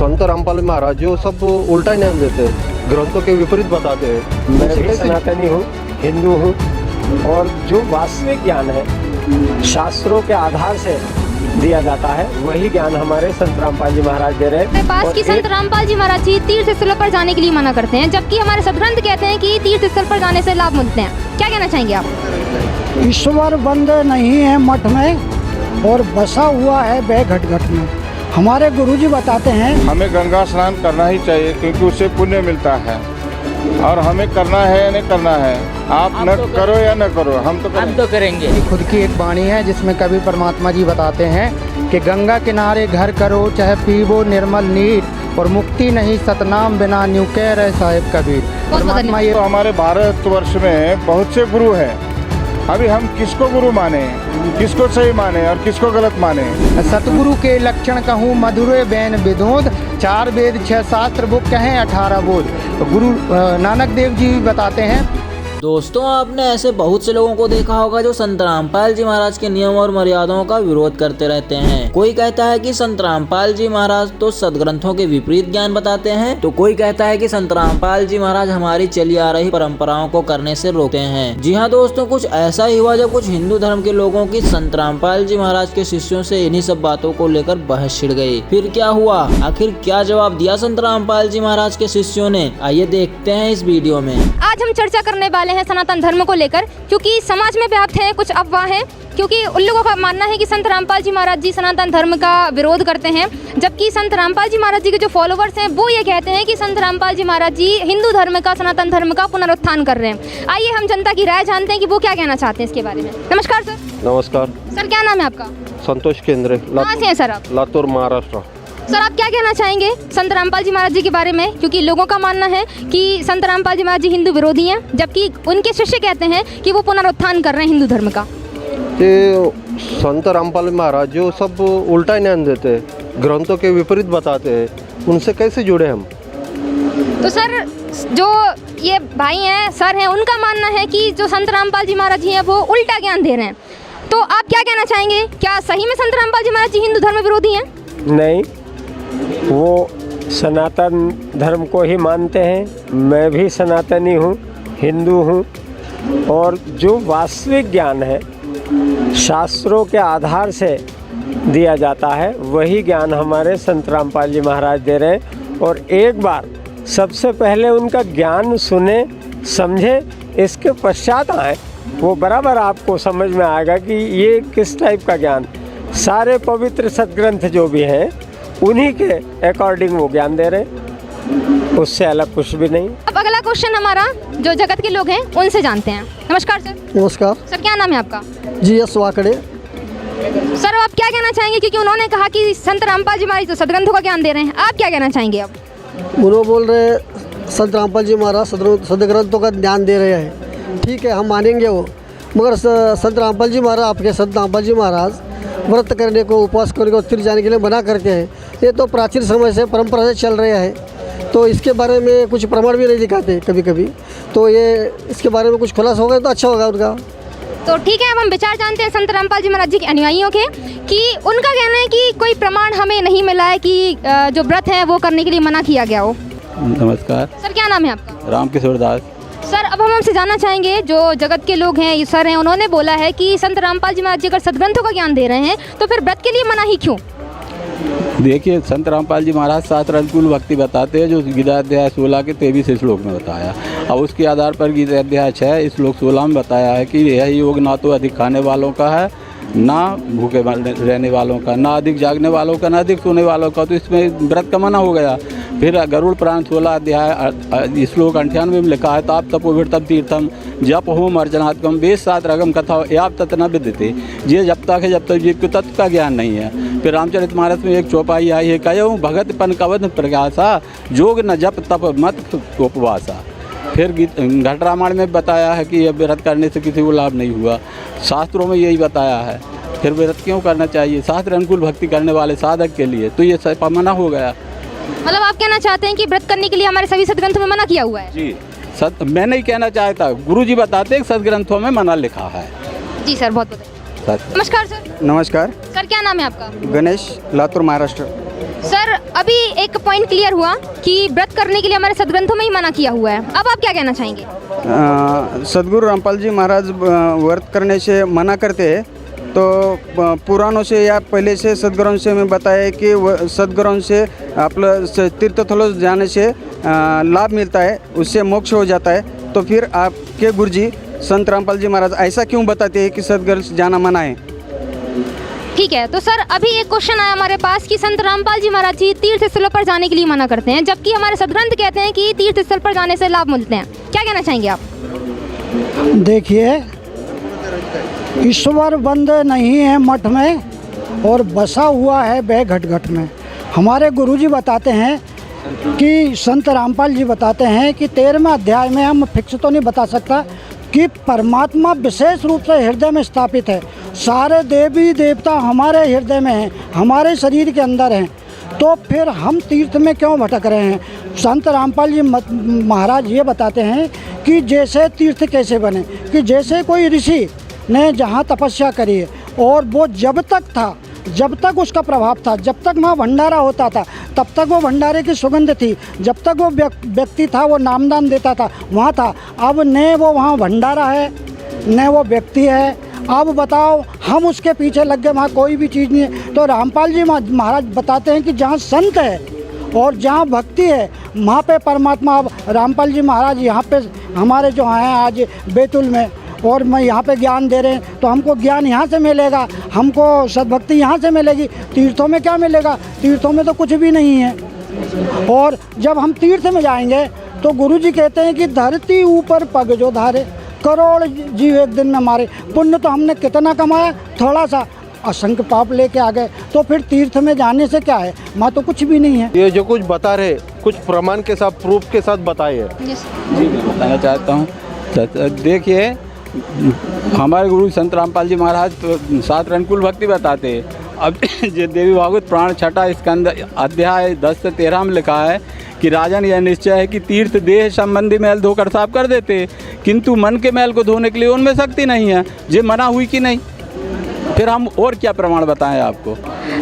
संत रामपाल महाराज जो सब उल्टा ज्ञान देते हैं, ग्रंथों के विपरीत बताते हैं। मैं भी सनातनी हूँ, हिंदू हूँ, और जो वास्तविक ज्ञान है शास्त्रों के आधार से दिया जाता है वही ज्ञान हमारे संत रामपाल जी महाराज दे रहे हैं। पास की संत रामपाल जी महाराज जी तीर्थ स्थलों पर जाने के लिए मना करते हैं, जबकि हमारे सदग्रंथ कहते हैं कि तीर्थ स्थल पर जाने से लाभ मिलते हैं। क्या कहना चाहेंगे आप? ईश्वर बंद नहीं है मठ में और बसा हुआ है वह घट घट में। हमारे गुरुजी बताते हैं हमें गंगा स्नान करना ही चाहिए क्योंकि उससे पुण्य मिलता है, और हमें करना है या नहीं करना है। आप न करो या न करो, हम तो करेंगे। खुद की एक वाणी है जिसमें कभी परमात्मा जी बताते हैं कि गंगा किनारे घर करो चाहे पीवो निर्मल नीर, और मुक्ति नहीं सतनाम बिना न्यू कह रहे साहिब कबीर। परमात्मा ये तो हमारे भारतवर्ष में बहुत से गुरु हैं। अभी हम किसको गुरु माने, किसको सही माने और किसको गलत माने? सतगुरु के लक्षण कहूँ मधुरे बैन विदोद, 4 वेद 6 शास्त्र बुक कहें 18 बोध। तो गुरु नानक देव जी बताते हैं। दोस्तों, आपने ऐसे बहुत से लोगों को देखा होगा जो संत रामपाल जी महाराज के नियम और मर्यादाओं का विरोध करते रहते हैं। कोई कहता है कि संत रामपाल जी महाराज तो सदग्रंथों के विपरीत ज्ञान बताते हैं, तो कोई कहता है कि संत रामपाल जी महाराज हमारी चली आ रही परंपराओं को करने से रोकते हैं। जी हाँ दोस्तों, कुछ ऐसा ही हुआ जब कुछ हिंदू धर्म के लोगों की संत रामपाल जी महाराज के शिष्यों से इन्हीं सब बातों को लेकर बहस छिड़ गई। फिर क्या हुआ, आखिर क्या जवाब दिया संत रामपाल जी महाराज के शिष्यों ने, आइए देखते हैं इस वीडियो में। आज हम चर्चा करने वाले हैं सनातन धर्म को लेकर, क्योंकि समाज में व्याप्त है कुछ अफवाहें, क्योंकि उन लोगों का मानना है कि संत रामपाल जी महाराज जी सनातन धर्म का विरोध करते हैं, जबकि संत रामपाल जी महाराज जी के जो फॉलोवर्स हैं वो ये कहते हैं कि संत रामपाल जी महाराज जी हिंदू धर्म का, सनातन धर्म का पुनरुत्थान कर रहे हैं। आइए हम जनता की राय जानते हैं कि वो क्या कहना चाहते हैं इसके बारे में। नमस्कार सर। नमस्कार सर, क्या नाम है आपका? संतोष केंद्रे, कहाँ से हैं सर आप? लातूर महाराष्ट्र। सर, आप क्या कहना चाहेंगे संत रामपाल जी महाराज जी के बारे में, क्योंकि लोगों का मानना है कि संत रामपाल जी महाराज जी हिंदू विरोधी हैं, जबकि उनके शिष्य कहते हैं कि वो पुनरुत्थान कर रहे हैं हिंदू धर्म का। ये संत रामपाल महाराज जो सब उल्टा ज्ञान देते हैं, ग्रंथों के विपरीत बताते हैं, उनसे कैसे जुड़े हम? तो सर, जो ये भाई हैं, सर हैं, उनका मानना है कि जो संत रामपाल जी महाराज जी हैं वो उल्टा ज्ञान दे रहे हैं। तो आप क्या कहना चाहेंगे, क्या सही में संत रामपाल जी महाराज जी हिंदू धर्म विरोधी हैं? नहीं, वो सनातन धर्म को ही मानते हैं। मैं भी सनातनी हूँ, हिंदू हूँ, और जो वास्तविक ज्ञान है शास्त्रों के आधार से दिया जाता है वही ज्ञान हमारे संत रामपाल जी महाराज दे रहे हैं। और एक बार सबसे पहले उनका ज्ञान सुने, समझे, इसके पश्चात आए, वो बराबर आपको समझ में आएगा कि ये किस टाइप का ज्ञान। सारे पवित्र सदग्रंथ जो भी हैं उन्हीं के अकॉर्डिंग वो ज्ञान दे रहे हैं, उससे अलग कुछ भी नहीं। अब अगला क्वेश्चन हमारा जो जगत के लोग हैं उनसे जानते हैं। नमस्कार सर। नमस्कार। सर, क्या नाम है आपका? GS वाकड़े। सर, आप क्या कहना चाहेंगे, क्योंकि उन्होंने कहा कि संत रामपाल जी महाराज तो सदग्रंथों का ज्ञान दे रहे हैं, आप क्या कहना चाहेंगे? अब उन्होंने बोल रहे संत रामपाल जी महाराज सदग्रंथों का ज्ञान दे रहे हैं, ठीक है, हम मानेंगे वो, मगर संत रामपाल जी महाराज, आपके संत रामपाल जी महाराज व्रत करने को, उपवास करने को, तीर्थ जाने के लिए मना करते हैं। ये तो प्राचीन समय से परंपरा से चल रहे हैं, तो इसके बारे में कुछ प्रमाण भी नहीं दिखाते कभी कभी। तो ये इसके बारे में कुछ खुलासा होगा तो अच्छा होगा उनका। तो ठीक है, अब हम विचार जानते हैं संत रामपाल जी महाराज जी के अनुयायियों के, कि उनका कहना है कि कोई प्रमाण हमें नहीं मिला है कि जो व्रत है वो करने के लिए मना किया गया हो। नमस्कार सर, क्या नाम है आपका? रामकिशोर दास। सर, अब हम आपसे जानना चाहेंगे, जो जगत के लोग हैं, सर हैं, उन्होंने बोला है कि संत रामपाल जी महाराज जी अगर सदग्रंथों का ज्ञान दे रहे हैं तो फिर व्रत के लिए मना ही क्यों? देखिए, संत रामपाल जी महाराज 7 अनुकूल भक्ति बताते हैं, जो गीता अध्याय 16 के 23 श्लोक में बताया। अब उसके आधार पर गीता अध्याय 6 श्लोक 16 में बताया है कि यह योग ना तो अधिक खाने वालों का है, ना भूखे रहने वालों का, ना अधिक जागने वालों का, ना अधिक सोने वालों का। तो इसमें व्रत का मना हो गया। फिर गरुड़ पुराण 16 अध्याय श्लोक 98 में लिखा है, ताप तपोभिर्तम तीर्थम जप होम अर्चनात्मकम वेद शास्त्र रगम कथा याप ततना विद्यते। ये जब तक है जब तक जीव को तत्व का ज्ञान नहीं है। फिर रामचरितमानस में एक चौपाई आई है, कहूँ भगत पन कवध प्रकाशा जोग न जप तप मत उपवासा। फिर घट रामायण में बताया है कि यह व्रत करने से किसी को लाभ नहीं हुआ, शास्त्रों में यही बताया है। फिर व्रत क्यों करना चाहिए? शास्त्र अनुकूल भक्ति करने वाले साधक के लिए, तो ये मना हो गया। मतलब आप कहना चाहते हैं कि व्रत करने के लिए हमारे सभी सदग्रंथों में मना किया हुआ है? जी, मैं नहीं कहना चाहता, गुरुजी बताते हैं सदग्रंथों में मना लिखा है। जी सर, बहुत बहुत नमस्कार सर। नमस्कार सर, क्या नाम है आपका? गणेश, लातूर महाराष्ट्र। सर अभी एक पॉइंट क्लियर हुआ कि व्रत करने के लिए हमारे सदग्रंथों में ही मना किया हुआ है, अब आप क्या कहना चाहेंगे? सदगुरु रामपाल जी महाराज व्रत करने से मना करते हैं, तो पुराणों से या पहले से सदग्रंथ से मैं बताया कि सदग्रंथ से आपलं तीर्थस्थलों जाने से लाभ मिलता है, उससे मोक्ष हो जाता है। तो फिर आपके गुरुजी संत रामपाल जी महाराज ऐसा क्यों बताते हैं कि सदग्रंथ जाना मना है? ठीक है, तो सर अभी एक क्वेश्चन आया हमारे पास कि संत रामपाल जी महाराज जी तीर्थ स्थलों पर जाने के लिए मना करते हैं, जबकि हमारे सदग्रंथ कहते हैं कि तीर्थ स्थल पर जाने से लाभ मिलते हैं। क्या कहना चाहेंगे आप? देखिए, ईश्वर बंद नहीं है मठ में और बसा हुआ है वह घट घट में। हमारे गुरुजी बताते हैं कि संत रामपाल जी बताते हैं कि 13वें अध्याय में, हम फिक्स तो नहीं बता सकता, कि परमात्मा विशेष रूप से हृदय में स्थापित है। सारे देवी देवता हमारे हृदय में हैं, हमारे शरीर के अंदर हैं। तो फिर हम तीर्थ में क्यों भटक रहे हैं? संत रामपाल जी महाराज ये बताते हैं कि जैसे तीर्थ कैसे बने, कि जैसे कोई ऋषि ने जहाँ तपस्या करी है और वो जब तक था, जब तक उसका प्रभाव था, जब तक वहाँ भंडारा होता था, तब तक वो भंडारे की सुगंध थी, जब तक वो व्यक्ति था वो नामदान देता था वहाँ था। अब न वो वहाँ भंडारा है न वो व्यक्ति है। अब बताओ, हम उसके पीछे लग गए, वहाँ कोई भी चीज़ नहीं है। तो रामपाल जी महाराज बताते हैं कि जहाँ संत है और जहाँ भक्ति है वहाँ पे परमात्मा। अब रामपाल जी महाराज यहाँ पे हमारे जो हैं आज बैतुल में, और मैं यहाँ पे ज्ञान दे रहे हैं, तो हमको ज्ञान यहाँ से मिलेगा, हमको सद्भक्ति यहाँ से मिलेगी। तीर्थों में क्या मिलेगा? तीर्थों में तो कुछ भी नहीं है। और जब हम तीर्थ में जाएंगे तो गुरुजी कहते हैं कि धरती ऊपर पग जो धारे, करोड़ जीव एक दिन में मारे। पुण्य तो हमने कितना कमाया? थोड़ा सा, असंख्य पाप लेके आ गए। तो फिर तीर्थ में जाने से क्या है? वहाँ तो कुछ भी नहीं है। ये जो कुछ बता रहे, कुछ प्रमाण के साथ, प्रूफ के साथ बताइए। जी, मैं बताना चाहता हूँ। देखिए, हमारे गुरु संत रामपाल जी महाराज तो 7 अनुकूल भक्ति बताते हैं। अब जो देवी भागवत पुराण 6 स्कंद अध्याय 10 से 13 में लिखा है कि राजन यह निश्चय है कि तीर्थ देह संबंधी मैल धोकर साफ कर देते, किंतु मन के मैल को धोने के लिए उनमें शक्ति नहीं है। ये मना हुई कि नहीं? फिर हम और क्या प्रमाण बताएं आपको?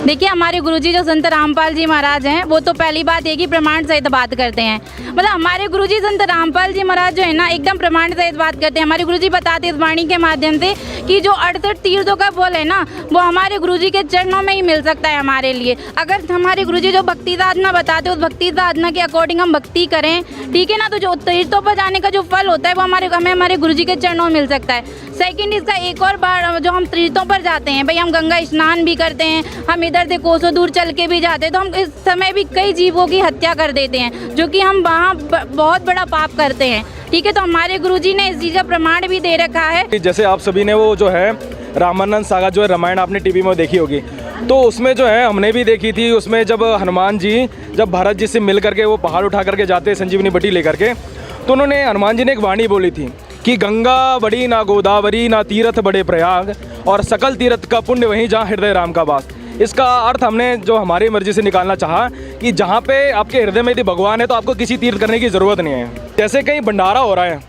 देखिए, हमारे गुरुजी जो संत रामपाल जी महाराज हैं, वो तो पहली बात एक ही प्रमाण सहित बात करते हैं। मतलब हमारे गुरुजी संत रामपाल जी महाराज जो है ना, एकदम प्रमाण सहित बात करते हैं। हमारे गुरुजी बताते हैं इस वाणी के माध्यम से कि जो 68 तीर्थों का फल है ना, वो हमारे गुरुजी के चरणों में ही मिल सकता है हमारे लिए। अगर हमारे गुरुजी जो भक्ति साधना बताते हैं, उस भक्ति साधना के अकॉर्डिंग हम भक्ति करें, ठीक है ना, तो जो तीर्थों पर जाने का जो फल होता है वो हमें हमारे गुरुजी के चरणों में मिल सकता है। सेकंड, इसका एक और बार जो हम तीर्थों पर जाते हैं, भाई हम गंगा स्नान भी करते हैं, हम इधर से कोसों दूर चल के भी जाते हैं, तो हम इस समय भी कई जीवों की हत्या कर देते हैं, जो कि हम वहाँ बहुत बड़ा पाप करते हैं। ठीक है, तो हमारे गुरुजी ने इस चीज़ का प्रमाण भी दे रखा है। जैसे आप सभी ने वो जो है रामानंद सागा जो है रामायण आपने टीवी में देखी होगी, तो उसमें जो है हमने भी देखी थी। उसमें जब हनुमान जी जब भरत जी से मिल करके वो पहाड़ उठा करके जाते संजीवनी बटी लेकर के, तो उन्होंने हनुमान जी ने एक वाणी बोली थी कि गंगा बड़ी ना गोदावरी ना तीर्थ बड़े प्रयाग, और सकल तीर्थ का पुण्य वहीं जहाँ हृदय राम का वास। इसका अर्थ हमने जो हमारी मर्जी से निकालना चाहा कि जहाँ पे आपके हृदय में यदि भगवान है तो आपको किसी तीर्थ करने की ज़रूरत नहीं है। जैसे कहीं भंडारा हो रहा है,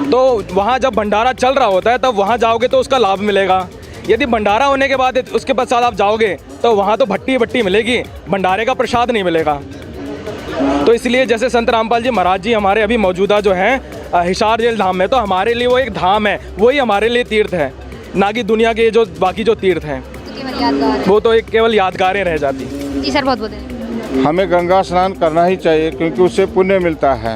तो वहाँ जब भंडारा चल रहा होता है तब वहाँ जाओगे तो उसका लाभ मिलेगा। यदि भंडारा होने के बाद उसके पश्चात आप जाओगे तो वहाँ तो भट्टी मिलेगी, भंडारे का प्रसाद नहीं मिलेगा। तो इसलिए जैसे संत रामपाल जी महाराज जी हमारे अभी मौजूदा जो हैं हिसार जेल धाम में, तो हमारे लिए वो एक धाम है, वही हमारे लिए तीर्थ है, ना कि दुनिया के जो बाकी जो तीर्थ हैं वो तो एक केवल यादगारें रह जाती। जी सर, बहुत बहुत हमें गंगा स्नान करना ही चाहिए, क्योंकि उससे पुण्य मिलता है,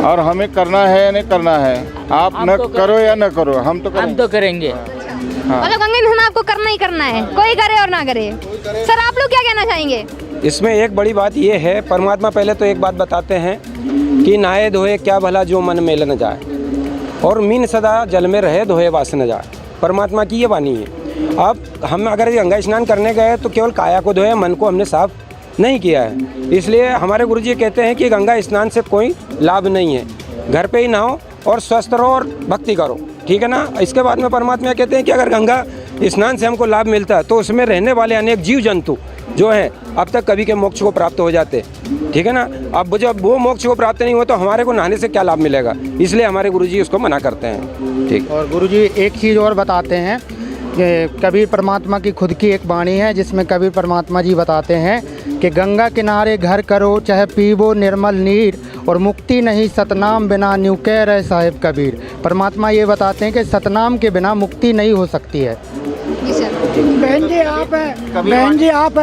और हमें करना है या नहीं करना है। आप न करो या न करो, हम तो करेंगे। मतलब गंगा स्नान आपको करना ही करना है, कोई करे और ना करे। सर, आप लोग क्या कहना चाहेंगे? इसमें एक बड़ी बात ये है, परमात्मा पहले तो एक बात बताते हैं कि नहाए धोए क्या भला जो मन मेल न जाए, और मीन सदा जल में रहे धोए वास न जाए। परमात्मा की ये वाणी है। अब हम अगर गंगा स्नान करने गए तो केवल काया को धोए, मन को हमने साफ नहीं किया है। इसलिए हमारे गुरुजी कहते हैं कि गंगा स्नान से कोई लाभ नहीं है, घर पे ही नहाओ और स्वस्थ रहो और भक्ति करो, ठीक है ना। इसके बाद में परमात्मा कहते हैं कि अगर गंगा स्नान से हमको लाभ मिलता है तो उसमें रहने वाले अनेक जीव जंतु जो हैं अब तक कभी के मोक्ष को प्राप्त हो जाते, ठीक है ना। अब जब वो मोक्ष को प्राप्त नहीं हो तो हमारे को नहाने से क्या लाभ मिलेगा, इसलिए हमारे गुरुजी उसको मना करते हैं। ठीक। और गुरुजी एक चीज़ और बताते हैं कबीर परमात्मा की खुद की एक वाणी है जिसमें कबीर परमात्मा जी बताते हैं कि गंगा किनारे घर करो चाहे पीबो निर्मल नीर और मुक्ति नहीं सतनाम बिना न्यू कह रहे साहिब कबीर। परमात्मा ये बताते हैं कि सतनाम के बिना मुक्ति नहीं हो सकती है। बहन जी आप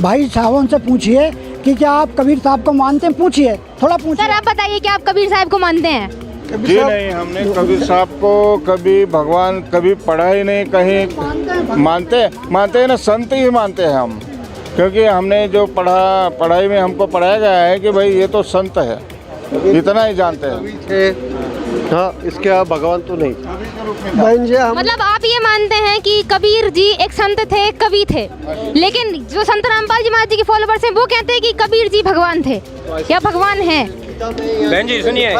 भाई साहब से पूछिए कि क्या आप कबीर साहब को मानते हैं, पूछिए थोड़ा पूछिए। सर आप बताइए कि आप कबीर साहब को मानते हैं? जी नहीं, हमने कबीर साहब को कभी भगवान कभी पढ़ा ही नहीं कहीं। मानते हैं ना, संत ही मानते हैं हम, क्योंकि हमने जो पढ़ाई में हमको पढ़ाया गया है कि भाई ये तो संत है, इतना ही जानते हैं। हाँ, इसके आप भगवान तो नहीं। बहन जी हम मतलब आप ये मानते हैं कि कबीर जी एक संत थे, कवि थे, लेकिन जो संत रामपाल जी महाराज जी के फॉलोवर्स हैं वो कहते हैं कि कबीर जी भगवान थे या भगवान हैं। बहन जी सुनिए,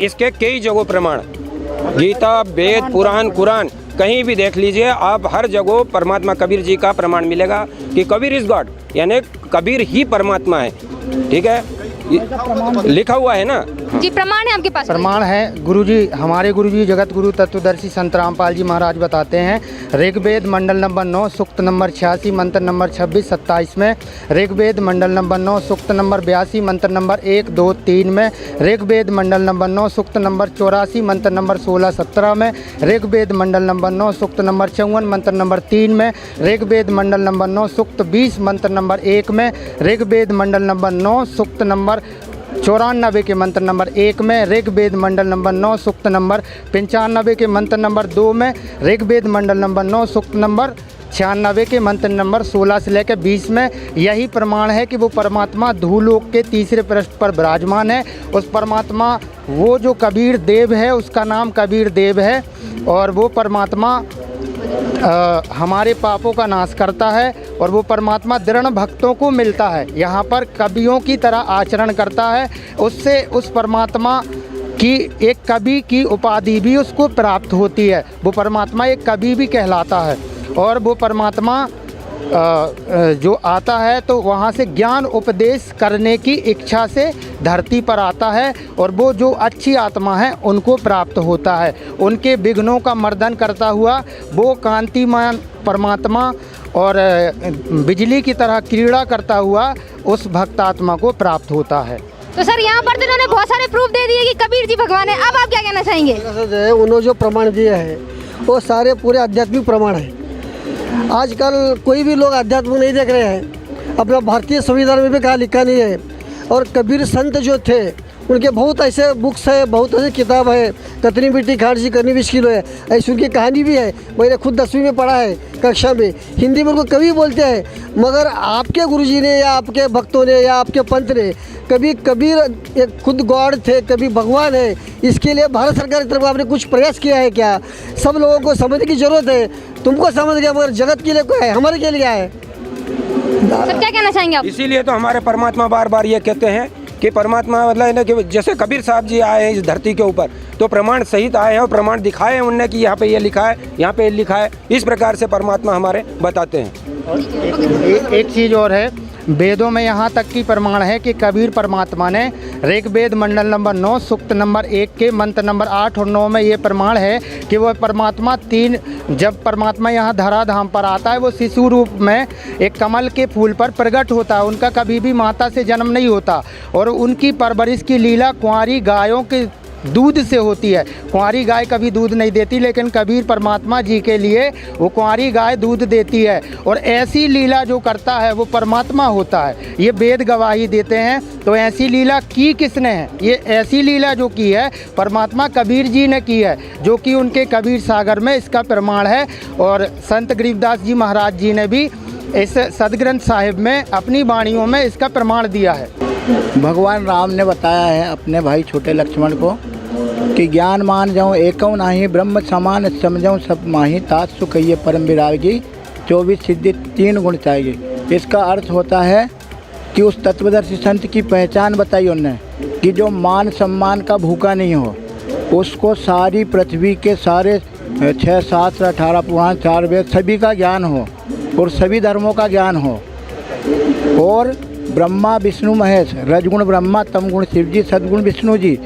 इसके कई जगह प्रमाण, गीता, वेद, पुराण, कुरान कहीं भी देख लीजिए आप, हर जगह परमात्मा कबीर जी का प्रमाण मिलेगा कि कबीर इज गॉड, यानी कबीर ही परमात्मा है। ठीक है, लिखा हुआ है ना जी, प्रमाण है आपके पास? प्रमाण है गुरुजी, हमारे गुरुजी जगत गुरु तत्वदर्शी संत रामपाल जी महाराज बताते हैं ऋग्वेद मंडल नंबर 9 सूक्त नंबर 86 मंत्र नंबर 26-27 में, ऋग्वेद मंडल नंबर 9 सूक्त नंबर 82 मंत्र नंबर 1, 2, 3 में, ऋग्वेद मंडल नंबर 9 सूक्त नंबर 84 मंत्र नंबर 16-17 में, ऋग्वेद मंडल नंबर 9 सूक्त नंबर 54 मंत्र नंबर 3 में, ऋग्वेद मंडल नंबर 9 सूक्त 20 मंत्र नंबर 1 में, ऋग्वेद मंडल नंबर 9 सूक्त नंबर 94 के मंत्र नंबर 1 में, ऋग्वेद मंडल नंबर 9 सूक्त नंबर 95 के मंत्र नंबर 2 में, ऋग्वेद मंडल नंबर 9 सूक्त नंबर 96 के मंत्र नंबर 16 से लेकर 20 में। यही प्रमाण है कि वो परमात्मा धूलोक के तीसरे पृष्ठ पर विराजमान है। उस परमात्मा, वो जो कबीर देव है उसका नाम कबीर देव है, और वो परमात्मा हमारे पापों का नाश करता है, और वो परमात्मा दृढ़ भक्तों को मिलता है, यहाँ पर कवियों की तरह आचरण करता है। उससे उस परमात्मा की एक कवि की उपाधि भी उसको प्राप्त होती है। वो परमात्मा एक कवि भी कहलाता है, और वो परमात्मा जो आता है तो वहाँ से ज्ञान उपदेश करने की इच्छा से धरती पर आता है, और वो जो अच्छी आत्मा है उनको प्राप्त होता है। उनके विघ्नों का मर्दन करता हुआ वो कांतिमान परमात्मा और बिजली की तरह क्रीड़ा करता हुआ उस भक्तात्मा को प्राप्त होता है। तो सर यहाँ पर तो इन्होंने बहुत सारे प्रूफ दे दिए कि कबीर जी भगवान है, अब आप क्या कहना चाहेंगे? उन्होंने जो प्रमाण दिए हैं वो सारे पूरे आध्यात्मिक प्रमाण हैं। आजकल कोई भी लोग आध्यात्म नहीं देख रहे हैं, अपना भारतीय संविधान में भी कहा लिखा नहीं है। और कबीर संत जो थे उनके बहुत ऐसे बुक्स है, बहुत ऐसे किताब है, कतनी मिट्टी खाट जी करनी मुश्किल है, ऐसी उनकी कहानी भी है। मैंने खुद 10वीं में पढ़ा है कक्षा में, हिंदी में उनको कवि बोलते हैं। मगर आपके गुरुजी ने या आपके भक्तों ने या आपके पंथ ने कभी कबीर एक खुद गॉड थे, कभी भगवान है, इसके लिए भारत सरकार की तरफ आपने कुछ प्रयास किया है क्या? सब लोगों को समझने की ज़रूरत है। तुमको समझ गया, मगर जगत के लिए क्या है, हमारे के लिए क्या है? सर क्या कहना चाहेंगे आप? इसीलिए तो हमारे परमात्मा बार बार ये कहते हैं कि परमात्मा मतलब है ना कि जैसे कबीर साहब जी आए हैं इस धरती के ऊपर तो प्रमाण सहित आए हैं और प्रमाण दिखाए हैं उनने कि यहाँ पे ये लिखा है, यहाँ पे ये लिखा है। इस प्रकार से परमात्मा हमारे बताते हैं। एक चीज़ और है, वेदों में यहाँ तक की प्रमाण है कि कबीर परमात्मा ने ऋग्वेद मंडल नंबर 9 सूक्त नंबर 1 के मंत्र नंबर 8 और 9 में ये प्रमाण है कि वह परमात्मा जब परमात्मा यहाँ धराधाम पर आता है वो शिशु रूप में एक कमल के फूल पर प्रकट होता है। उनका कभी भी माता से जन्म नहीं होता, और उनकी परवरिश की लीला कुंवारी गायों के दूध से होती है। कुंवारी गाय कभी दूध नहीं देती, लेकिन कबीर परमात्मा जी के लिए वो कुंवारी गाय दूध देती है, और ऐसी लीला जो करता है वो परमात्मा होता है। ये वेद गवाही देते हैं। तो ऐसी लीला की किसने है? ये ऐसी लीला जो की है परमात्मा कबीर जी ने की है, जो कि उनके कबीर सागर में इसका प्रमाण है। और संत गरीबदास जी महाराज जी ने भी इस सदग्रंथ साहिब में अपनी वाणियों में इसका प्रमाण दिया है। भगवान राम ने बताया है अपने भाई छोटे लक्ष्मण को कि ज्ञान मान जाऊँ एकौ नाही, ब्रह्म समान समझऊँ सब माही, तात सुखइये परम विरागी, 24 सिद्धि 3 गुण चाहिए। इसका अर्थ होता है कि उस तत्वदर्शी संत की पहचान बताई उन्होंने कि जो मान सम्मान का भूखा नहीं हो, उसको सारी पृथ्वी के सारे 6 7 18 पुराण 4 वेद सभी का ज्ञान हो, और सभी धर्मों का ज्ञान हो, और ब्रह्मा विष्णु महेश, रजगुण ब्रह्मा तमगुण शिव जी सद्गुण विष्णु जी।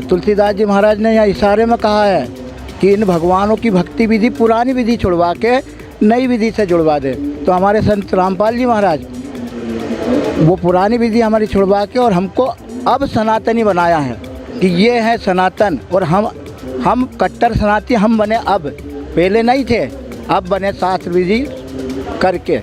तुलसीदास जी महाराज ने यहाँ इशारे में कहा है कि इन भगवानों की भक्ति विधि पुरानी विधि छुड़वा के नई विधि से जुड़वा दें। तो हमारे संत रामपाल जी महाराज वो पुरानी विधि हमारी छुड़वा के और हमको अब सनातनी बनाया है कि ये है सनातन। और हम कट्टर सनातनी हम बने, अब पहले नहीं थे, अब बने शास्त्र विधि करके।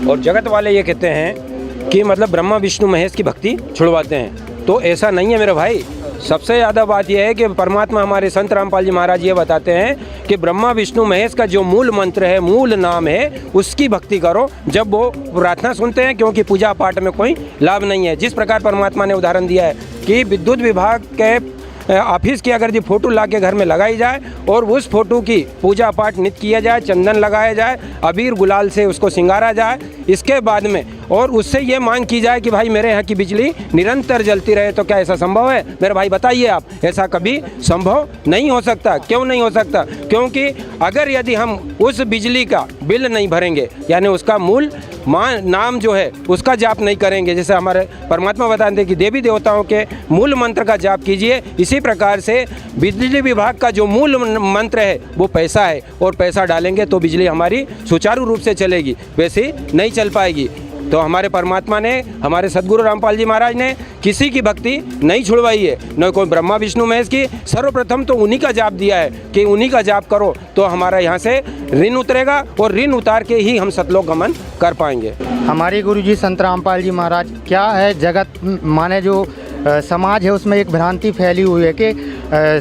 और जगत वाले ये कहते हैं कि मतलब ब्रह्मा विष्णु महेश की भक्ति छुड़वाते हैं, तो ऐसा नहीं है मेरे भाई। सबसे ज़्यादा बात यह है कि परमात्मा हमारे संत रामपाल जी महाराज ये बताते हैं कि ब्रह्मा विष्णु महेश का जो मूल मंत्र है, मूल नाम है, उसकी भक्ति करो जब वो प्रार्थना सुनते हैं, क्योंकि पूजा पाठ में कोई लाभ नहीं है। जिस प्रकार परमात्मा ने उदाहरण दिया है कि विद्युत विभाग के ऑफिस की अगर जी फोटो ला के घर में लगाई जाए और उस फोटो की पूजा पाठ नित्य किया जाए, चंदन लगाया जाए, अबीर गुलाल से उसको सिंगारा जाए, इसके बाद में और उससे ये मांग की जाए कि भाई मेरे यहाँ की बिजली निरंतर जलती रहे, तो क्या ऐसा संभव है मेरे भाई? बताइए आप। ऐसा कभी संभव नहीं हो सकता। क्यों नहीं हो सकता? क्योंकि अगर यदि हम उस बिजली का बिल नहीं भरेंगे, यानी उसका मूल नाम जो है उसका जाप नहीं करेंगे, जैसे हमारे परमात्मा बताते हैं कि देवी देवताओं के मूल मंत्र का जाप कीजिए, इसी प्रकार से बिजली विभाग का जो मूल मंत्र है वो पैसा है, और पैसा डालेंगे तो बिजली हमारी सुचारू रूप से चलेगी, वैसे नहीं चल पाएगी। तो हमारे परमात्मा ने, हमारे सदगुरु रामपाल जी महाराज ने किसी की भक्ति नहीं छुड़वाई है, न कोई ब्रह्मा विष्णु महेश की। सर्वप्रथम तो उन्हीं का जाप दिया है कि उन्हीं का जाप करो तो हमारा यहाँ से ऋण उतरेगा, और ऋण उतार के ही हम सतलोक गमन कर पाएंगे। हमारे गुरुजी संत रामपाल जी महाराज, क्या है जगत माने जो समाज है उसमें एक भ्रांति फैली हुई है कि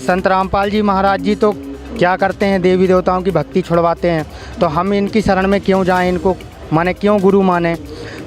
संत रामपाल जी महाराज जी तो क्या करते हैं, देवी देवताओं की भक्ति छुड़वाते हैं, तो हम इनकी शरण में क्यों जाएं, इनको माने क्यों गुरु माने।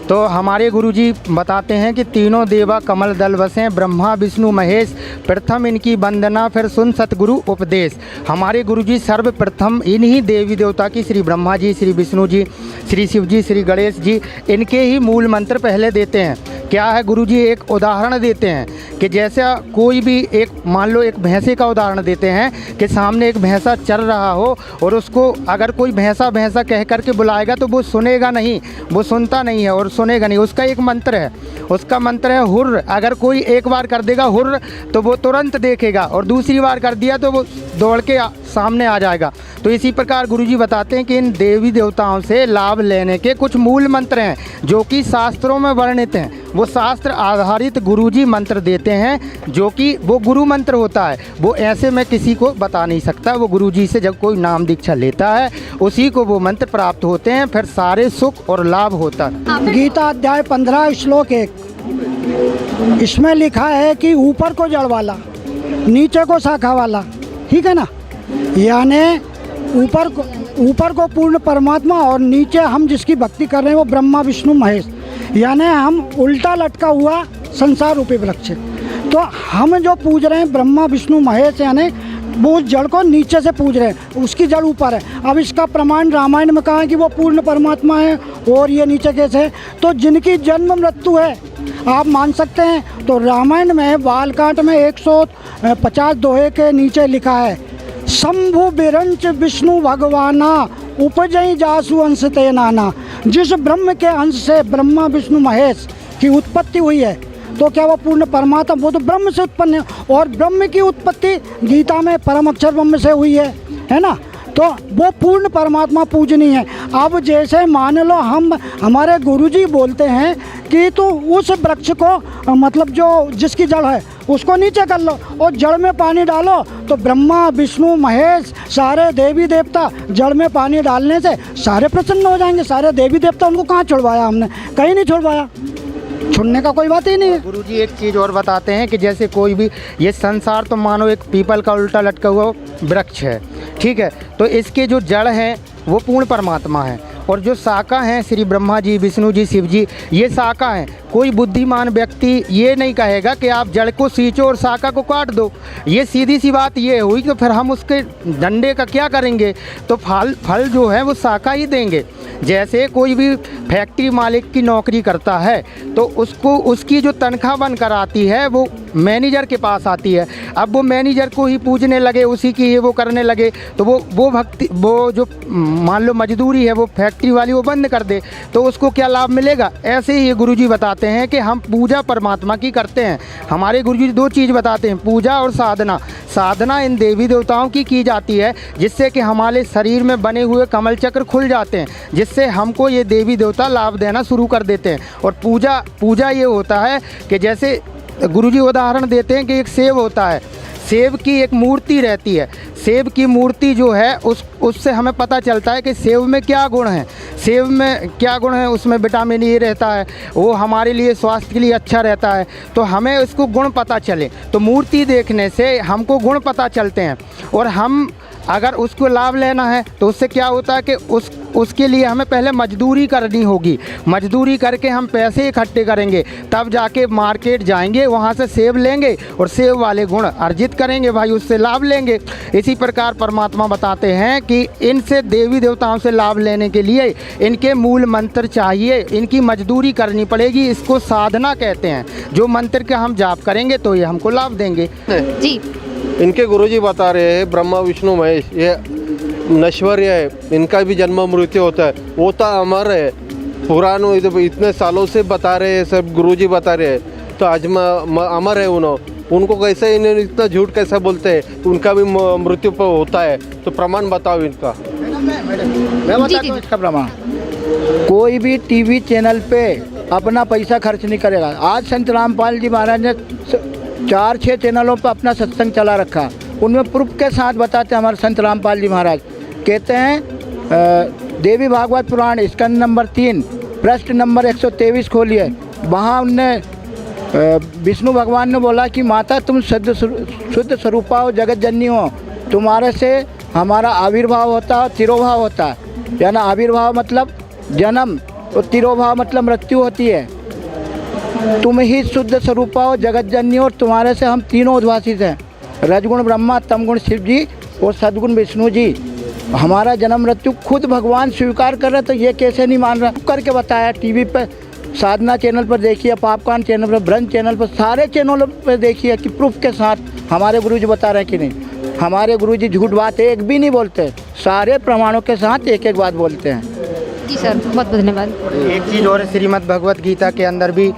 तो हमारे गुरुजी बताते हैं कि तीनों देवा कमल दल बसे, ब्रह्मा विष्णु महेश, प्रथम इनकी वंदना फिर सुन सतगुरु उपदेश। हमारे गुरुजी सर्वप्रथम इन्हीं देवी देवता की, श्री ब्रह्मा जी, श्री विष्णु जी, श्री शिव जी, श्री गणेश जी, इनके ही मूल मंत्र पहले देते हैं। क्या है गुरुजी, एक उदाहरण देते हैं कि जैसा कोई भी एक, मान लो एक भैंसे का उदाहरण देते हैं कि सामने एक भैंसा चल रहा हो और उसको अगर कोई भैंसा भैंसा कह करके बुलाएगा तो वो सुनेगा नहीं, वो सुनता नहीं है और सुनेगा नहीं। उसका एक मंत्र है, उसका मंत्र है हुर्र। अगर कोई एक बार कर देगा हुर्र तो वो तुरंत देखेगा, और दूसरी बार कर दिया तो वो दौड़ के सामने आ जाएगा। तो इसी प्रकार गुरुजी बताते हैं कि इन देवी देवताओं से लाभ लेने के कुछ मूल मंत्र हैं जो कि शास्त्रों में वर्णित हैं। वो शास्त्र आधारित गुरुजी मंत्र देते हैं, जो कि वो गुरु मंत्र होता है, वो ऐसे में किसी को बता नहीं सकता। वो गुरुजी से जब कोई नाम दीक्षा लेता है उसी को वो मंत्र प्राप्त होते हैं, फिर सारे सुख और लाभ होता है। गीता अध्याय 15 श्लोक 1, इसमें लिखा है कि ऊपर को जड़ वाला, नीचे को शाखा वाला, ठीक है ना। यानी ऊपर को पूर्ण परमात्मा और नीचे हम जिसकी भक्ति कर रहे हैं वो ब्रह्मा विष्णु महेश, यानी हम उल्टा लटका हुआ संसार रूपी वृक्ष। तो हम जो पूज रहे हैं ब्रह्मा विष्णु महेश, यानी वो जड़ को नीचे से पूज रहे हैं, उसकी जड़ ऊपर है। अब इसका प्रमाण रामायण में कहा है कि वो पूर्ण परमात्मा है और ये नीचे कैसे है। तो जिनकी जन्म मृत्यु है आप मान सकते हैं। तो रामायण में बालकांड में 150 दोहे के नीचे लिखा है, शंभु बिरंच विष्णु भगवाना उपजई जासु अंश ते नाना। जिस ब्रह्म के अंश से ब्रह्मा विष्णु महेश की उत्पत्ति हुई है, तो क्या वो पूर्ण परमात्मा, वो तो ब्रह्म से उत्पन्न है, और ब्रह्म की उत्पत्ति गीता में परम अक्षर ब्रह्म से हुई है ना। तो वो पूर्ण परमात्मा पूजनीय है। अब जैसे मान लो हमारे गुरुजी बोलते हैं कि तो उस वृक्ष को मतलब जो जिसकी जड़ है उसको नीचे कर लो और जड़ में पानी डालो, तो ब्रह्मा विष्णु महेश सारे देवी देवता जड़ में पानी डालने से सारे प्रसन्न हो जाएंगे। सारे देवी देवता, उनको कहाँ छुड़वाया हमने? कहीं नहीं छुड़वाया, छोड़ने का कोई बात ही नहीं है। गुरुजी एक चीज़ और बताते हैं कि जैसे कोई भी, ये संसार तो मानो एक पीपल का उल्टा लटका हुआ वृक्ष है, ठीक है। तो इसके जो जड़ हैं वो पूर्ण परमात्मा है, और जो शाखा हैं श्री ब्रह्मा जी, विष्णु जी, शिव जी, ये शाखा हैं। कोई बुद्धिमान व्यक्ति ये नहीं कहेगा कि आप जड़ को सींचो और शाखा को काट दो। ये सीधी सी बात ये हुई कि फिर हम उसके डंडे का क्या करेंगे? तो फल जो है वो शाखा ही देंगे। जैसे कोई भी फैक्ट्री मालिक की नौकरी करता है तो उसको उसकी जो तनख्वाह बनकर आती है वो मैनेजर के पास आती है। अब वो मैनेजर को ही पूजने लगे, उसी की ये वो करने लगे, तो वो भक्ति, वो जो मान लो मजदूरी है वो फैक्ट्री वाली वो बंद कर दे, तो उसको क्या लाभ मिलेगा? ऐसे ही ये गुरुजी बताते बताते हैं कि हम पूजा परमात्मा की करते हैं। हमारे गुरुजी 2 चीज़ बताते हैं, पूजा और साधना। साधना इन देवी देवताओं की जाती है, जिससे कि हमारे शरीर में बने हुए कमल चक्र खुल जाते हैं, जिससे हमको ये देवी देवता लाभ देना शुरू कर देते हैं। और पूजा ये होता है कि जैसे गुरुजी उदाहरण देते हैं कि एक सेब होता है, सेब की एक मूर्ति रहती है, सेब की मूर्ति जो है उससे हमें पता चलता है कि सेब में क्या गुण है, सेब में क्या गुण है, उसमें विटामिन ए रहता है, वो हमारे लिए स्वास्थ्य के लिए अच्छा रहता है। तो हमें उसको गुण पता चले, तो मूर्ति देखने से हमको गुण पता चलते हैं। और हम अगर उसको लाभ लेना है तो उससे क्या होता है कि उसके लिए हमें पहले मजदूरी करनी होगी, मजदूरी करके हम पैसे इकट्ठे करेंगे, तब जाके मार्केट जाएंगे, वहाँ से सेब लेंगे और सेब वाले गुण अर्जित करेंगे भाई, उससे लाभ लेंगे। इसी प्रकार परमात्मा बताते हैं कि इनसे देवी देवताओं से लाभ लेने के लिए इनके मूल मंत्र चाहिए, इनकी मजदूरी करनी पड़ेगी, इसको साधना कहते हैं। जो मंत्र का हम जाप करेंगे तो ये हमको लाभ देंगे। जी, इनके गुरुजी बता रहे हैं ब्रह्मा विष्णु महेश ये नश्वर्य है, इनका भी जन्म मृत्यु होता है, वो तो अमर है। पुरानो इतने सालों से बता रहे हैं, सब गुरुजी बता रहे हैं, तो आज अमर है उनको कैसे इन्हें इतना झूठ कैसे बोलते हैं, उनका भी मृत्यु पर होता है, तो प्रमाण बताओ इनका। मैं बताता हूँ इसका प्रमाण। कोई भी टीवी चैनल पे अपना पैसा खर्च नहीं करेगा। आज संत रामपाल जी महाराज ने 4-6 चैनलों पर अपना सत्संग चला रखा, उनमें प्रूफ के साथ बताते हैं हमारे संत रामपाल जी महाराज। कहते हैं देवी भागवत पुराण स्कंद नंबर 3 पृष्ठ नंबर 123 खोलिए, वहाँ उनने विष्णु भगवान ने बोला कि माता तुम शुद्ध स्वरूपा हो, जगत जननी हो, तुम्हारे से हमारा आविर्भाव होता है, तिरोभाव होता है। यानी आविर्भाव मतलब जन्म और तिरोभाव मतलब मृत्यु होती है। तुम ही शुद्ध स्वरूपा हो, जगत जननी हो, और तुम्हारे से हम तीनों उद्भासित हैं, रजगुण ब्रह्मा, तमगुण शिव जी और सद्गुण विष्णु जी। हमारा जन्म मृत्यु खुद भगवान स्वीकार कर रहे, तो ये कैसे नहीं मान रहा। करके बताया टीवी पे, साधना चैनल पर देखिए, पापकान चैनल पर, ब्रह्म चैनल पर, सारे चैनलों पर देखिए कि प्रूफ के साथ हमारे गुरुजी बता रहे हैं कि नहीं। हमारे गुरुजी झूठ बात एक भी नहीं बोलते, सारे प्रमाणों के साथ एक एक बात बोलते हैं। जी सर, बहुत बहुत धन्यवाद। एक चीज़ और, श्रीमद् भगवत गीता के अंदर भी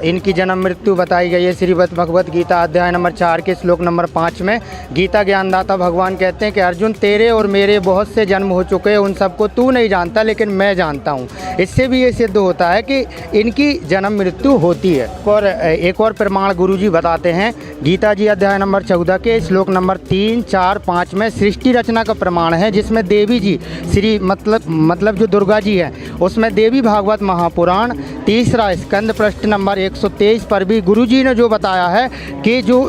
इनकी जन्म मृत्यु बताई गई है। श्रीमद् भगवत गीता अध्याय नंबर 4 के श्लोक नंबर 5 में गीता ज्ञानदाता भगवान कहते हैं कि अर्जुन तेरे और मेरे बहुत से जन्म हो चुके हैं, उन सबको तू नहीं जानता लेकिन मैं जानता हूँ। इससे भी ये सिद्ध होता है कि इनकी जन्म मृत्यु होती है। और एक और प्रमाण गुरुजी बताते हैं, गीता जी अध्याय नंबर 14 के श्लोक नंबर 3, 4, 5 में सृष्टि रचना का प्रमाण है, जिसमें देवी जी श्री मतलब जो दुर्गा जी है, उसमें देवी भागवत महापुराण 3रा स्कंद पृष्ठ नंबर 123 पर भी गुरुजी ने जो बताया है कि जो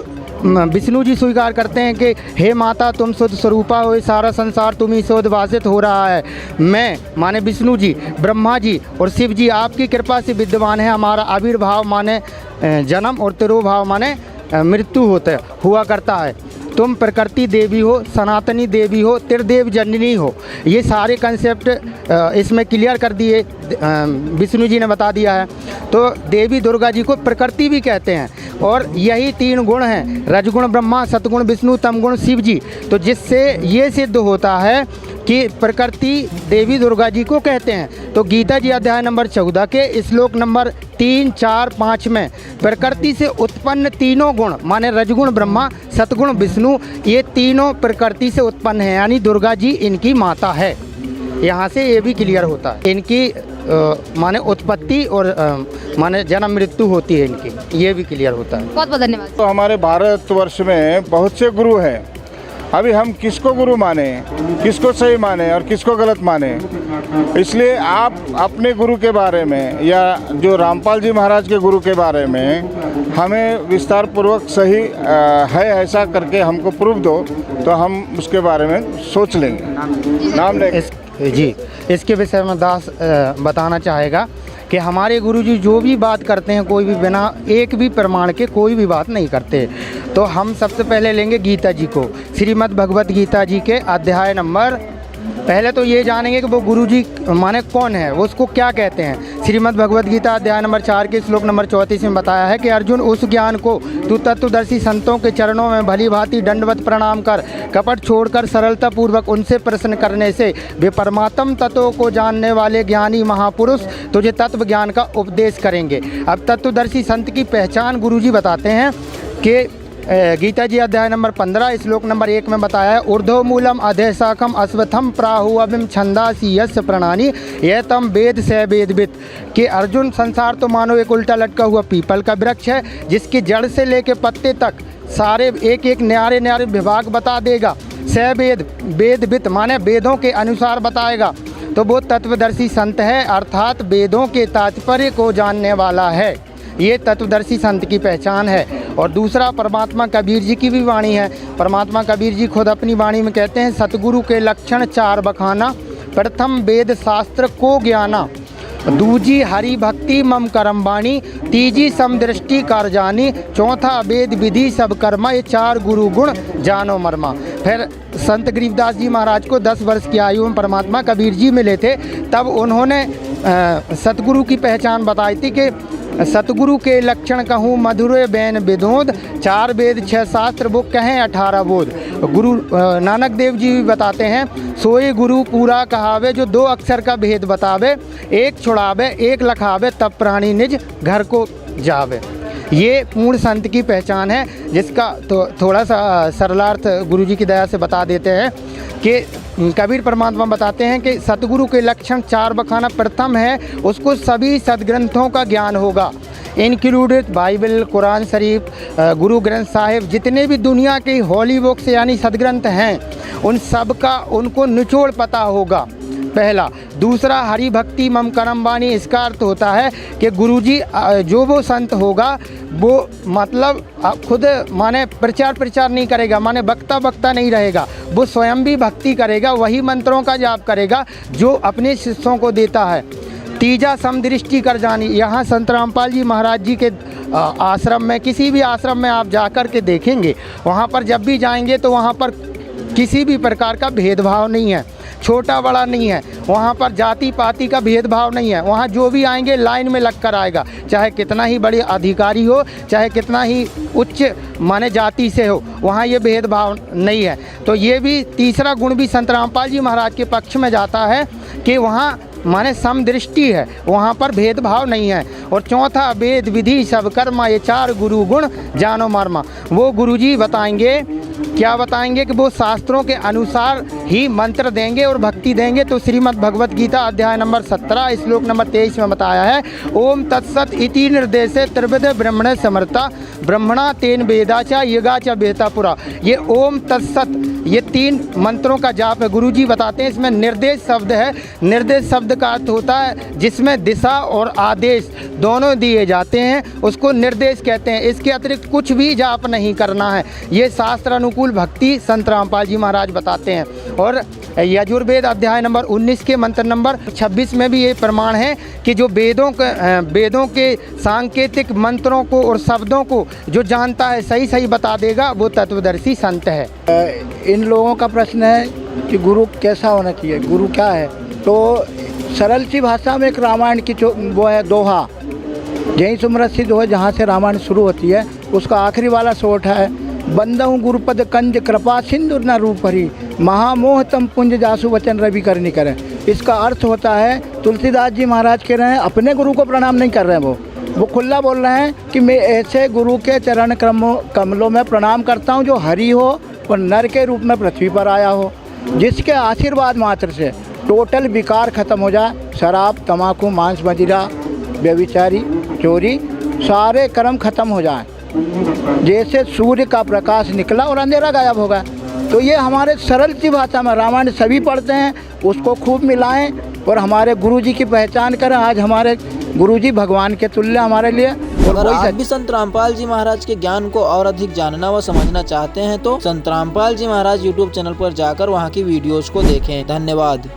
विष्णु जी स्वीकार करते हैं कि हे माता तुम शुद्ध स्वरूपा हो, सारा संसार तुम ही से उद्भासित हो रहा है। मैं माने विष्णु जी, ब्रह्मा जी और शिव जी आपकी कृपा से विद्यमान है। हमारा आविर्भाव माने जन्म और तिरोभाव माने मृत्यु हुआ करता है। तुम प्रकृति देवी हो, सनातनी देवी हो, त्रिदेव जननी हो। ये सारे कंसेप्ट इसमें क्लियर कर दिए, विष्णु जी ने बता दिया है। तो देवी दुर्गा जी को प्रकृति भी कहते हैं, और यही 3 गुण हैं, रजगुण ब्रह्मा, सतगुण विष्णु, तमगुण शिव जी। तो जिससे ये सिद्ध होता है कि प्रकृति देवी दुर्गा जी को कहते हैं। तो गीता जी अध्याय नंबर 14 के श्लोक नंबर 3, 4, 5 में प्रकृति से उत्पन्न तीनों गुण माने रजगुण ब्रह्मा, सतगुण विष्णु, ये तीनों प्रकृति से उत्पन्न है, यानी दुर्गा जी इनकी माता है। यहाँ से ये भी क्लियर होता है, इनकी माने उत्पत्ति और माने जन्म मृत्यु होती है इनकी, ये भी क्लियर होता है। बहुत बहुत धन्यवाद। तो हमारे भारतवर्ष में बहुत से गुरु हैं, अभी हम किसको गुरु माने, किसको सही माने और किसको गलत माने। इसलिए आप अपने गुरु के बारे में या जो रामपाल जी महाराज के गुरु के बारे में हमें विस्तार पूर्वक सही है ऐसा करके हमको प्रूफ दो, तो हम उसके बारे में सोच लेंगे। नाम लेंगे जी। इसके विषय में दास बताना चाहेगा कि हमारे गुरुजी जो भी बात करते हैं, कोई भी बिना एक भी प्रमाण के कोई भी बात नहीं करते। तो हम सबसे पहले लेंगे गीता जी को, श्रीमद् भगवत गीता जी के अध्याय नंबर पहले तो ये जानेंगे कि वो गुरुजी माने कौन है, वो उसको क्या कहते हैं। श्रीमद् भगवद गीता अध्याय नंबर 4 के श्लोक नंबर 34 में बताया है कि अर्जुन, उस ज्ञान को तू तत्वदर्शी संतों के चरणों में भली भांति दंडवत प्रणाम कर, कपट छोड़कर सरलता पूर्वक उनसे प्रश्न करने से वे परमात्म तत्वों को जानने वाले ज्ञानी महापुरुष तुझे तत्व ज्ञान का उपदेश करेंगे। अब तत्वदर्शी संत की पहचान गुरुजी बताते हैं कि गीता जी अध्याय नंबर 15 श्लोक नंबर 1 में बताया है, ऊर्ध्व मूलम अधे शाखम अश्वत्थम प्राहु अभिम छंदासी यस्य प्रणानी यह तम वेद से वेदविद। कि अर्जुन, संसार तो मानो एक उल्टा लटका हुआ पीपल का वृक्ष है, जिसकी जड़ से लेकर पत्ते तक सारे एक एक न्यारे न्यारे विभाग बता देगा। सवेद वेदविद माने वेदों के अनुसार बताएगा, तो वो तत्वदर्शी संत है, अर्थात वेदों के तात्पर्य को जानने वाला है। ये तत्वदर्शी संत की पहचान है। और दूसरा परमात्मा कबीर जी की भी वाणी है। परमात्मा कबीर जी खुद अपनी वाणी में कहते हैं, सतगुरु के लक्षण 4 बखाना, प्रथम वेद शास्त्र को ज्ञाना, दूजी हरि भक्ति मम करम बाणी, तीजी समदृष्टि कर जानी, चौथा वेद विधि सब कर्मा, ये 4 गुरु गुण जानो मर्मा। फिर संत गरीबदास जी महाराज को 10 वर्ष की आयु में परमात्मा कबीर जी मिले थे, तब उन्होंने सतगुरु की पहचान बताई थी कि सतगुरु के लक्षण कहूँ मधुर बैन विधोद, 4 वेद 6 शास्त्र वो कहें 18 बोध। गुरु नानक देव जी भी बताते हैं, सोए गुरु पूरा कहावे, जो 2 अक्षर का भेद बतावे, एक छुड़ावे एक लखावे, तब प्राणी निज घर को जावे। ये पूर्ण संत की पहचान है, जिसका तो थोड़ा सा सरलार्थ गुरुजी की दया से बता देते हैं कि कबीर परमात्मा बताते हैं कि सतगुरु के लक्षण 4 बखाना। प्रथम है, उसको सभी सदग्रंथों का ज्ञान होगा, इंक्लूडेड बाइबल, कुरान शरीफ, गुरु ग्रंथ साहिब, जितने भी दुनिया के हॉली बुक्स यानी सदग्रंथ हैं, उन सब का उनको निचोड़ पता होगा, पहला। दूसरा, हरि भक्ति मम करम बानी, इसका अर्थ होता है कि गुरुजी जो वो संत होगा वो मतलब खुद माने प्रचार नहीं करेगा, माने बकता नहीं रहेगा, वो स्वयं भी भक्ति करेगा, वही मंत्रों का जाप करेगा जो अपने शिष्यों को देता है। तीजा, समदृष्टि कर जानी, यहाँ संत रामपाल जी महाराज जी के आश्रम में, किसी भी आश्रम में आप जाकर के देखेंगे, वहाँ पर जब भी जाएंगे तो वहाँ पर किसी भी प्रकार का भेदभाव नहीं है, छोटा बड़ा नहीं है, वहाँ पर जाति पाति का भेदभाव नहीं है। वहाँ जो भी आएंगे लाइन में लग कर आएगा, चाहे कितना ही बड़े अधिकारी हो, चाहे कितना ही उच्च माने जाति से हो, वहाँ ये भेदभाव नहीं है। तो ये भी तीसरा गुण भी संत रामपाल जी महाराज के पक्ष में जाता है कि वहाँ माने समदृष्टि है, वहाँ पर भेदभाव नहीं है। और चौथा, वेद विधि सब कर्मा, ये 4 गुरु गुण जानो मर्मा। वो गुरुजी बताएंगे, क्या बताएंगे कि वो शास्त्रों के अनुसार ही मंत्र देंगे और भक्ति देंगे। तो श्रीमद् भगवद गीता अध्याय नंबर 17 श्लोक नंबर 23 में बताया है, ओम तत्सत इति निर्देशे त्रिविध ब्रह्मणे समर्था, ब्रह्मणा तेन वेदाचा यगाचा बेतापुरा। ये ओम तत्सत, ये 3 मंत्रों का जाप है। गुरुजी बताते हैं इसमें निर्देश शब्द है। निर्देश शब्द का अर्थ होता है जिसमें दिशा और आदेश दोनों दिए जाते हैं, उसको निर्देश कहते हैं। इसके अतिरिक्त कुछ भी जाप नहीं करना है। ये शास्त्र अनुकूल भक्ति संत रामपाल जी महाराज बताते हैं। और यजुर्वेद अध्याय नंबर 19 के मंत्र नंबर 26 में भी ये प्रमाण है कि जो वेदों के सांकेतिक मंत्रों को और शब्दों को जो जानता है, सही बता देगा, वो तत्वदर्शी संत है। इन लोगों का प्रश्न है कि गुरु कैसा होना चाहिए, गुरु क्या है। तो सरल सी भाषा में एक रामायण की वो है दोहा, जहीं सुमरत सिद्ध हो, जहाँ से रामायण शुरू होती है, उसका आखिरी वाला सोठ है, बंदहु गुरुपद कंज कृपा सिंधु न रूप हरि, महामोह तम पुंज जासु वचन रवि करनी करें। इसका अर्थ होता है, तुलसीदास जी महाराज कह रहे हैं अपने गुरु को प्रणाम नहीं कर रहे हैं, वो खुला बोल रहे हैं कि मैं ऐसे गुरु के चरण कमलों में प्रणाम करता हूँ जो हरि हो और नर के रूप में पृथ्वी पर आया हो, जिसके आशीर्वाद मात्र से टोटल विकार खत्म हो जाए, शराब तम्बाकू मांस मदिरा व्यभिचारी चोरी सारे कर्म खत्म हो जाए, जैसे सूर्य का प्रकाश निकला और अंधेरा गायब हो गया। तो ये हमारे सरल सी भाषा में रामायण सभी पढ़ते हैं, उसको खूब मिलाएं और हमारे गुरुजी की पहचान करें। आज हमारे गुरुजी भगवान के तुल्य हमारे लिए। अगर आप भी संत रामपाल जी महाराज के ज्ञान को और अधिक जानना व समझना चाहते हैं तो संत रामपाल जी महाराज यूट्यूब चैनल पर जाकर वहां की वीडियोस को देखें। धन्यवाद।